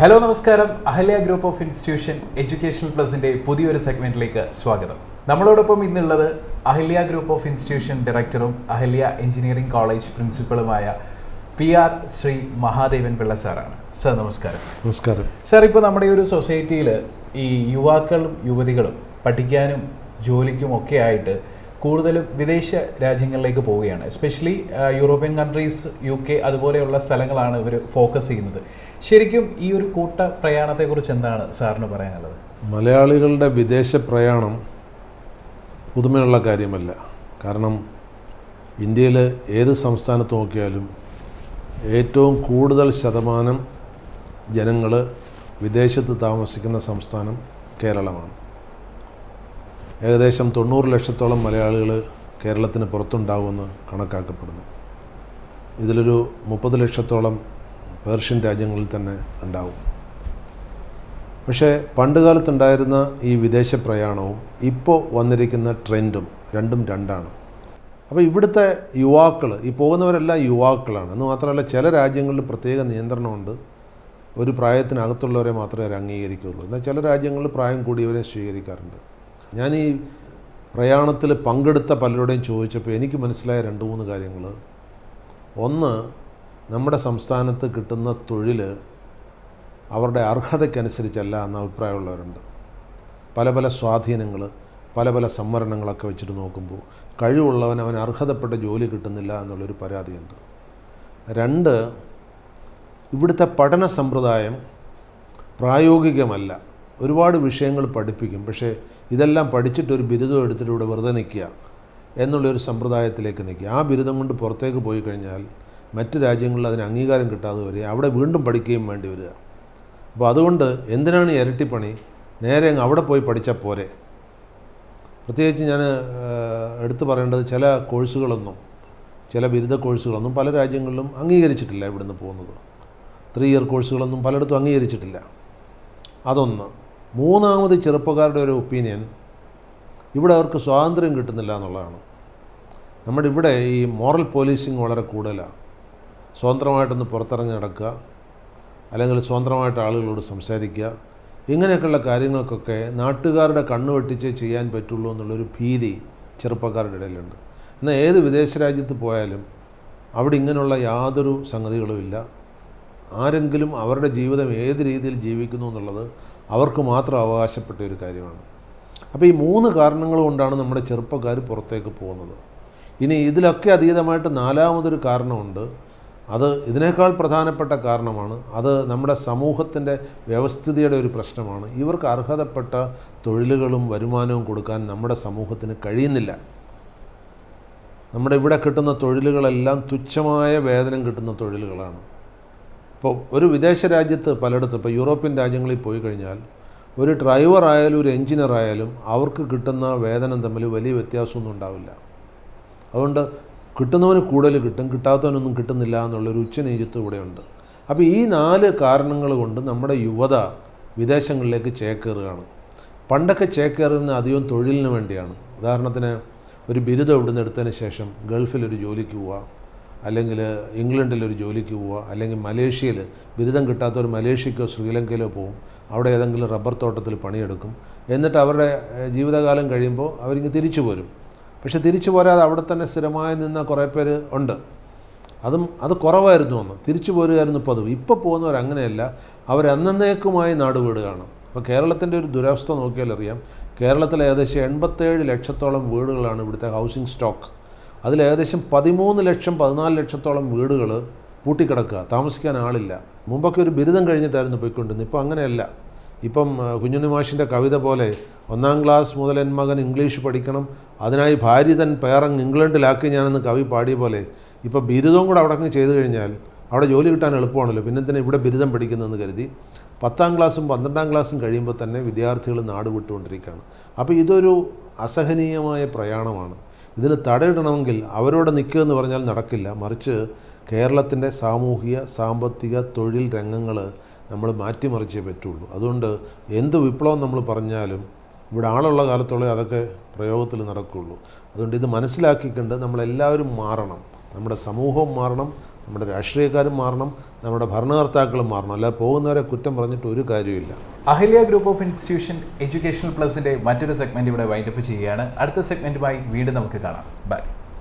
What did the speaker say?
Hello നമസ്കാരം. Ahalya group of institution educational പ്ലസിന്റെ പുതിയൊരു സെഗ്മെന്റിലേക്ക് സ്വാഗതം. നമ്മളോടൊപ്പം ഇന്നുള്ളത് അഹല്യ ഗ്രൂപ്പ് ഓഫ് ഇൻസ്റ്റിറ്റ്യൂഷൻ ഡയറക്ടറും അഹല്യ എഞ്ചിനീയറിംഗ് കോളേജ് പ്രിൻസിപ്പളുമായ PR ശ്രീ മഹാദേവൻ പിള്ള സാറാണ്. സാർ നമസ്കാരം. നമസ്കാരം സാർ, ഇപ്പോൾ നമ്മുടെ ഒരു സൊസൈറ്റിയിൽ ഈ യുവാക്കളും യുവതികളും പഠിക്കാനും ജോലിക്കും ഒക്കെ ആയിട്ട് കൂടുതലും വിദേശ രാജ്യങ്ങളിലേക്ക് പോവുകയാണ്. എസ്പെഷ്യലി യൂറോപ്യൻ കൺട്രീസ്, UK അതുപോലെയുള്ള സ്ഥലങ്ങളാണ് ഇവർ ഫോക്കസ് ചെയ്യുന്നത്. ശരിക്കും ഈ ഒരു കൂട്ട പ്രയാണത്തെക്കുറിച്ച് എന്താണ് സാറിന് പറയാനുള്ളത്? മലയാളികളുടെ വിദേശ പ്രയാണം പുതുമയുള്ള കാര്യമല്ല. കാരണം ഇന്ത്യയിൽ ഏത് സംസ്ഥാനത്ത് നോക്കിയാലും ഏറ്റവും കൂടുതൽ ശതമാനം ജനങ്ങൾ വിദേശത്ത് താമസിക്കുന്ന സംസ്ഥാനം കേരളമാണ്. ഏകദേശം 90 ലക്ഷത്തോളം മലയാളികൾ കേരളത്തിന് പുറത്തുണ്ടാകുമെന്ന് കണക്കാക്കപ്പെടുന്നു. ഇതിലൊരു 30 ലക്ഷത്തോളം പേർഷ്യൻ രാജ്യങ്ങളിൽ തന്നെ ഉണ്ടാവും. പക്ഷേ പണ്ട് കാലത്തുണ്ടായിരുന്ന ഈ വിദേശ പ്രയാണവും ഇപ്പോൾ വന്നിരിക്കുന്ന ട്രെൻഡും രണ്ടും രണ്ടാണ്. അപ്പോൾ ഇവിടുത്തെ യുവാക്കൾ, ഈ പോകുന്നവരെല്ലാം യുവാക്കളാണ്. എന്ന് മാത്രമല്ല, ചില രാജ്യങ്ങളിൽ പ്രത്യേക നിയന്ത്രണമുണ്ട്. ഒരു പ്രായത്തിനകത്തുള്ളവരെ മാത്രമേ അവർ അംഗീകരിക്കുകയുള്ളൂ. എന്നാൽ ചില രാജ്യങ്ങളിൽ പ്രായം കൂടിയവരെ സ്വീകരിക്കാറുണ്ട്. ഞാൻ ഈ പ്രയാണത്തിൽ പങ്കെടുത്ത പലരുടെയും ചോദിച്ചപ്പോൾ എനിക്ക് മനസ്സിലായ 2-3 കാര്യങ്ങൾ. ഒന്ന്, നമ്മുടെ സംസ്ഥാനത്ത് കിട്ടുന്ന തൊഴിൽ അവരുടെ അർഹതയ്ക്കനുസരിച്ചല്ല എന്ന അഭിപ്രായമുള്ളവരുണ്ട്. പല പല സ്വാധീനങ്ങൾ, പല പല സംവരണങ്ങളൊക്കെ വെച്ചിട്ട് നോക്കുമ്പോൾ കഴിവുള്ളവൻ അവൻ അർഹതപ്പെട്ട ജോലി കിട്ടുന്നില്ല എന്നുള്ളൊരു പരാതിയുണ്ട്. 2, ഇവിടുത്തെ പഠന സമ്പ്രദായം പ്രായോഗികമല്ല. ഒരുപാട് വിഷയങ്ങൾ പഠിപ്പിക്കും, പക്ഷേ ഇതെല്ലാം പഠിച്ചിട്ടൊരു ബിരുദം എടുത്തിട്ട് ഇവിടെ വെറുതെ നിൽക്കുക എന്നുള്ളൊരു സമ്പ്രദായത്തിലേക്ക് നിൽക്കുക. ആ ബിരുദം കൊണ്ട് പുറത്തേക്ക് പോയി കഴിഞ്ഞാൽ മറ്റ് രാജ്യങ്ങളിൽ അതിന് അംഗീകാരം കിട്ടാതെ വരിക, അവിടെ വീണ്ടും പഠിക്കുകയും വേണ്ടി വരിക. അപ്പോൾ അതുകൊണ്ട് എന്തിനാണ് ഈ ഇരട്ടിപ്പണി? നേരെ അങ്ങ് അവിടെ പോയി പഠിച്ചാൽ പോരെ. പ്രത്യേകിച്ച് ഞാൻ എടുത്തു പറയേണ്ടത്, ചില കോഴ്സുകളൊന്നും, ചില ബിരുദ കോഴ്സുകളൊന്നും പല രാജ്യങ്ങളിലും അംഗീകരിച്ചിട്ടില്ല. ഇവിടുന്ന് പോകുന്നത് 3 ഇയർ കോഴ്സുകളൊന്നും പലയിടത്തും അംഗീകരിച്ചിട്ടില്ല. അതൊന്ന്. മൂന്നാമത്, ചെറുപ്പക്കാരുടെ ഒരു ഒപ്പീനിയൻ, ഇവിടെ അവർക്ക് സ്വാതന്ത്ര്യം കിട്ടുന്നില്ല എന്നുള്ളതാണ്. നമ്മുടെ ഇവിടെ ഈ മോറൽ പോലീസിങ് വളരെ കൂടുതലാണ്. സ്വതന്ത്രമായിട്ടൊന്ന് പുറത്തിറങ്ങി നടക്കുക, അല്ലെങ്കിൽ സ്വതന്ത്രമായിട്ട് ആളുകളോട് സംസാരിക്കുക, ഇങ്ങനെയൊക്കെയുള്ള കാര്യങ്ങൾക്കൊക്കെ നാട്ടുകാരുടെ കണ്ണ് വെട്ടിച്ചേ ചെയ്യാൻ പറ്റുള്ളൂ എന്നുള്ളൊരു ഭീതി ചെറുപ്പക്കാരുടെ ഇടയിലുണ്ട്. എന്നാൽ ഏത് വിദേശ രാജ്യത്ത് പോയാലും അവിടെ ഇങ്ങനെയുള്ള യാതൊരു സംഗതികളുമില്ല. ആരെങ്കിലും അവരുടെ ജീവിതം ഏത് രീതിയിൽ ജീവിക്കുന്നു എന്നുള്ളത് അവർക്ക് മാത്രം അവകാശപ്പെട്ട ഒരു കാര്യമാണ്. അപ്പോൾ ഈ 3 കാരണങ്ങൾ കൊണ്ടാണ് നമ്മുടെ ചെറുപ്പക്കാർ പുറത്തേക്ക് പോകുന്നത്. ഇനി ഇതിലൊക്കെ അതീതമായിട്ട് 4മതൊരു കാരണമുണ്ട്. അത് ഇതിനേക്കാൾ പ്രധാനപ്പെട്ട കാരണമാണ്. അത് നമ്മുടെ സമൂഹത്തിൻ്റെ വ്യവസ്ഥിതിയുടെ ഒരു പ്രശ്നമാണ്. ഇവർക്ക് അർഹതപ്പെട്ട തൊഴിലുകളും വരുമാനവും കൊടുക്കാൻ നമ്മുടെ സമൂഹത്തിന് കഴിയുന്നില്ല. നമ്മുടെ ഇവിടെ കിട്ടുന്ന തൊഴിലുകളെല്ലാം തുച്ഛമായ വേതനം കിട്ടുന്ന തൊഴിലുകളാണ്. ഇപ്പോൾ ഒരു വിദേശ രാജ്യത്ത് പലയിടത്തും, ഇപ്പോൾ യൂറോപ്യൻ രാജ്യങ്ങളിൽ പോയി കഴിഞ്ഞാൽ ഒരു ഡ്രൈവറായാലും ഒരു എഞ്ചിനീയറായാലും അവർക്ക് കിട്ടുന്ന വേതനം തമ്മിൽ വലിയ വ്യത്യാസമൊന്നും ഉണ്ടാവില്ല. അതുകൊണ്ട് കിട്ടുന്നവന് കൂടുതൽ കിട്ടും, കിട്ടാത്തവനൊന്നും കിട്ടുന്നില്ല എന്നുള്ളൊരു ഉച്ചനീചത്വം ഇവിടെയുണ്ട്. അപ്പോൾ ഈ 4 കാരണങ്ങൾ കൊണ്ട് നമ്മുടെ യുവത വിദേശങ്ങളിലേക്ക് ചേക്കേറുകയാണ്. പണ്ടൊക്കെ ചേക്കേറുന്ന അധികം തൊഴിലിന് വേണ്ടിയാണ്. ഉദാഹരണത്തിന്, ഒരു ബിരുദം ഇവിടുന്ന് എടുത്തതിന് ശേഷം ഗൾഫിലൊരു ജോലിക്ക് പോവുക, അല്ലെങ്കിൽ ഇംഗ്ലണ്ടിലൊരു ജോലിക്ക് പോവുക, അല്ലെങ്കിൽ മലേഷ്യയിൽ ബിരുദം കിട്ടാത്തവർ മലേഷ്യക്കോ ശ്രീലങ്കയിലോ പോവും. അവിടെ ഏതെങ്കിലും റബ്ബർ തോട്ടത്തിൽ പണിയെടുക്കും. എന്നിട്ട് അവരുടെ ജീവിതകാലം കഴിയുമ്പോൾ അവരിങ്ങ് തിരിച്ചു പോരും. പക്ഷെ തിരിച്ചു പോരാതെ അവിടെ തന്നെ സ്ഥിരമായി നിന്ന കുറേ പേര് ഉണ്ട്. അത് കുറവായിരുന്നു അന്ന്. തിരിച്ചു പോരുകയായിരുന്നു പതിവ്. ഇപ്പോൾ പോകുന്നവർ അങ്ങനെയല്ല, അവരെന്നേക്കുമായി നാടുവിടുകയാണ്. ഇപ്പോൾ കേരളത്തിൻ്റെ ഒരു ദുരവസ്ഥ നോക്കിയാൽ അറിയാം. കേരളത്തിൽ ഏകദേശം 87 ലക്ഷത്തോളം വീടുകളാണ് ഇവിടുത്തെ ഹൗസിംഗ് സ്റ്റോക്ക്. അതിൽ ഏകദേശം 13 ലക്ഷം 14 ലക്ഷത്തോളം വീടുകൾ പൂട്ടിക്കിടക്കുക, താമസിക്കാൻ ആളില്ല. മുമ്പൊക്കെ ഒരു ബിരുദം കഴിഞ്ഞിട്ടായിരുന്നു പോയിക്കൊണ്ടിരുന്നത്. ഇപ്പോൾ അങ്ങനെയല്ല. ഇപ്പം കുഞ്ഞുണ്ണി മാഷിൻ്റെ കവിത പോലെ 1-ാം ക്ലാസ് മുതൽ എൻ മകൻ ഇംഗ്ലീഷ് പഠിക്കണം, അതിനായി ഭാര്യ തൻ പേറങ്ങ് ഇംഗ്ലണ്ടിലാക്കി ഞാനെന്ന് കവി പാടിയ പോലെ ഇപ്പോൾ ബിരുദവും കൂടെ അവിടെ ചെയ്ത് കഴിഞ്ഞാൽ അവിടെ ജോലി കിട്ടാൻ എളുപ്പമാണല്ലോ. പിന്നെ എന്തിനാ ഇവിടെ ബിരുദം പഠിക്കുന്നതെന്ന് കരുതി 10-ാം ക്ലാസ്സും 12-ാം ക്ലാസ്സും കഴിയുമ്പോൾ തന്നെ വിദ്യാർത്ഥികൾ നാട് വിട്ടുകൊണ്ടിരിക്കുകയാണ്. അപ്പോൾ ഇതൊരു അസഹനീയമായ പ്രയാണമാണ്. ഇതിന് തടയിടണമെങ്കിൽ അവരോട് നിൽക്കുക എന്ന് പറഞ്ഞാൽ നടക്കില്ല. മറിച്ച് കേരളത്തിൻ്റെ സാമൂഹിക, സാമ്പത്തിക, തൊഴിൽ രംഗങ്ങൾ നമ്മൾ മാറ്റിമറിച്ചേ പറ്റുള്ളൂ. അതുകൊണ്ട് എന്ത് വിപ്ലവം നമ്മൾ പറഞ്ഞാലും ഇവിടെ ആളുള്ള കാലത്തോളം അതൊക്കെ പ്രയോഗത്തിൽ നടക്കുകയുള്ളൂ. അതുകൊണ്ട് ഇത് മനസ്സിലാക്കിക്കൊണ്ട് നമ്മളെല്ലാവരും മാറണം. നമ്മുടെ സമൂഹവും മാറണം, നമ്മുടെ രാഷ്ട്രീയക്കാരും മാറണം, നമ്മുടെ ഭരണകർത്താക്കളും മാറണം. അല്ല പോകുന്നവരെ കുറ്റം പറഞ്ഞിട്ട് ഒരു കാര്യമില്ല. Ahalya group of institution educational പ്ലസിൻ്റെ മറ്റൊരു സെഗ്മെൻറ്റ് ഇവിടെ വൈൻഡപ്പ് ചെയ്യുകയാണ്. അടുത്ത സെഗ്മെൻറ്റുമായി വീണ്ടും നമുക്ക് കാണാം. ബൈ.